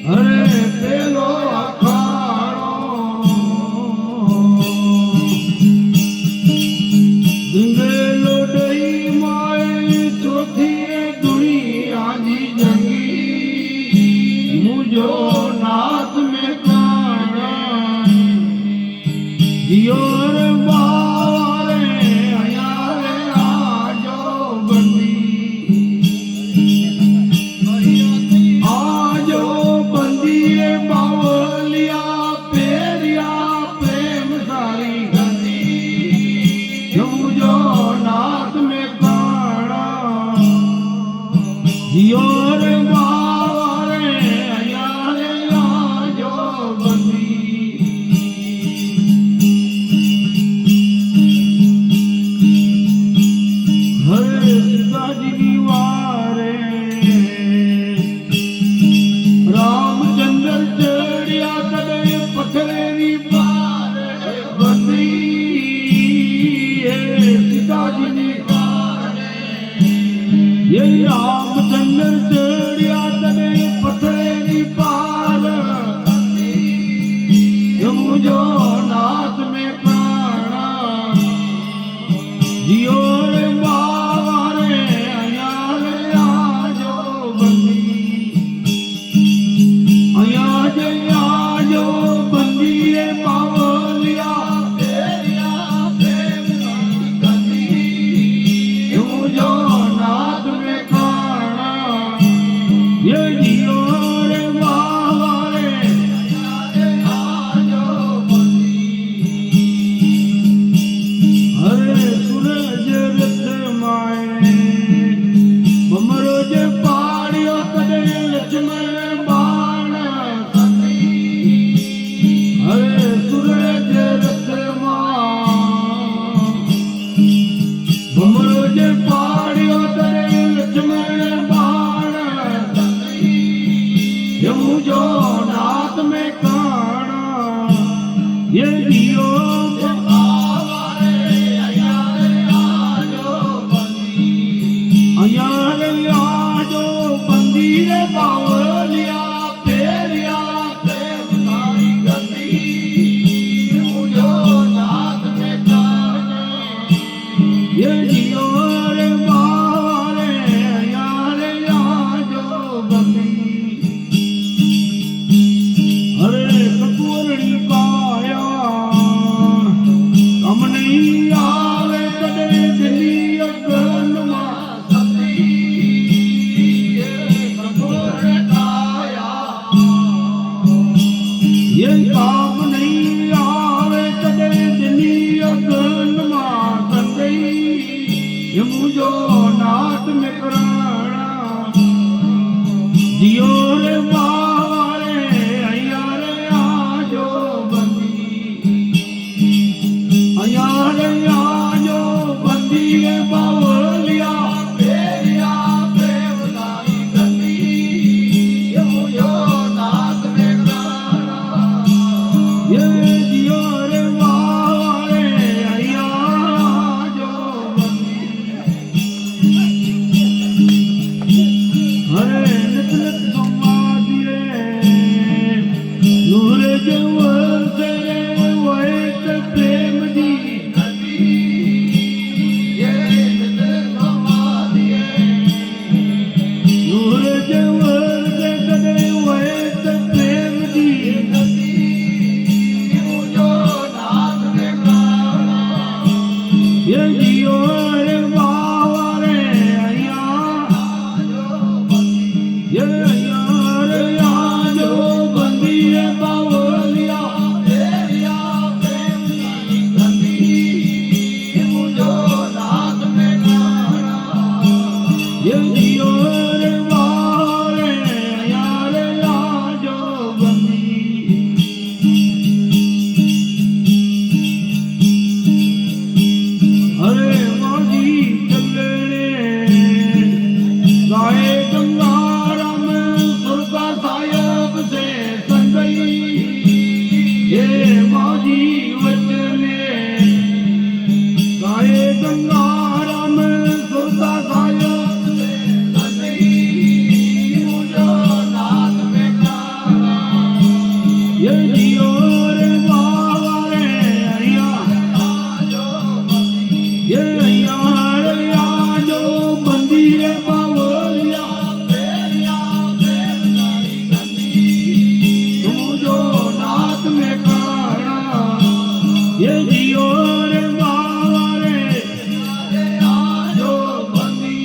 અરે પેલો અખાણો ધૂંધેલો ડઈ માય ચોથી દુનિયાની જંગી મુજો નાથ મેં કાણા દિયોર બારે અયારે આજો બંદી આજો બંદીએ બાવલિયા પેરિયા પ્રેમ સારી ગંદી મુજો નાથ મેં કાણા દિયોર બારે અયારે આજો બંદી હરે સીતાજી વારે રામચંદ્ર ચડ્યા તને પથરેની પારે બંદી હે સીતાજીની વારે ये रामचंद्र चढ़िया तने पथरेनी पार मुझो नाथ में प्राणा जियो रे बारे अयारे आजो बंदी अया जे आजो बंदी रे बावलिया तेरिया प्रेम गंदी मुझो नाथ में काना ये जियो रे बारे अयारे आजो बंदी हरे सूरज रथ माए बमरो जे पाड़ियो कदे लक्ष्मण बाण सती हरे सूरज रथ मां बमरो जे पाड़ियो कदे लक्ष्मण बाण सती मुझो नाथ में काना ये जियो अयारे आजो बंदी रे बावलिया पेरिया प्रेम सारी गंदी मुझो नाथ में काना ये जियो रे बारे अयारे आजो बंदी हरे कपूरनी काया हम नहीं आवे कदे दिल्ली अगनमा ये काम नहीं आवे कदे दिल्ली अगनमा संगई ये मुझो नाथ में प्राणा जियो रे बारे अयारे आजो बंदी अयारे आजो बंदी रे बावलिया पेरिया प्रेम सारी गंदी ये मुझो नाथ में प्राणा ये जियो रे बाबा रे आजो बंदी